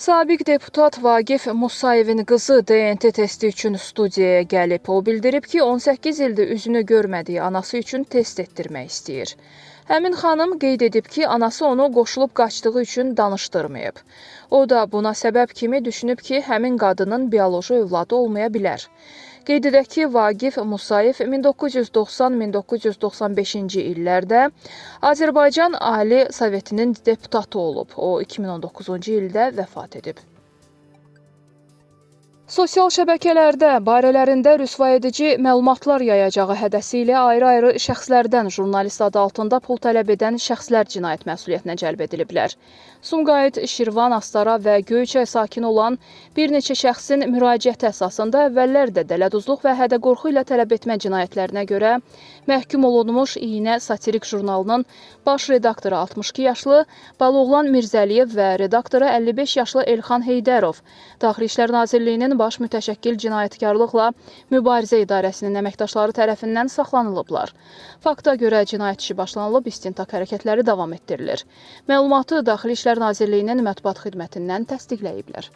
Sabiq deputat Vagif Musayevin qızı DNT testi üçün studiyaya gəlib. O bildirib ki, 18 ildir üzünü görmədiyi anası üçün test etdirmək istəyir. Həmin xanım qeyd edib ki, anası onu qoşulub qaçdığı üçün danışdırmayıb. O da buna səbəb kimi düşünüb ki, həmin qadının bioloji övladı olmaya bilər. Qeyd edək ki, Vagif Musayev 1990-1995-ci illərdə Azərbaycan Ali Sovetinin deputatı olub. O 2019-cu ildə vəfat edib. Sosial şəbəkələrdə barələrində rüsvayedici məlumatlar yayacağı hədəsi ilə ayrı-ayrı şəxslərdən jurnalist adı altında pul tələb edən şəxslər cinayət məsuliyyətinə cəlb ediliblər. Sumqayıt, Şirvan, Astara və Göyçay sakini olan bir neçə şəxsin müraciəti əsasında əvvəllər də dələduzluq və hədə-qorxu ilə tələb etmə cinayətlərinə görə məhkum olunmuş İynə satirik jurnalının baş redaktoru 62 yaşlı Baloğlan Mirzəliyev və redaktoru 55 yaşlı Elxan Heydərov Daxili İşlər Nazirliyinin baş mütəşəkkil cinayətkarlıqla mübarizə idarəsinin əməkdaşları tərəfindən saxlanılıblar. Fakta görə cinayət işi başlanılıb, istintaq hərəkətləri davam etdirilir. Məlumatı Daxili İşlər Nazirliyinin mətbuat xidmətindən təsdiqləyiblər.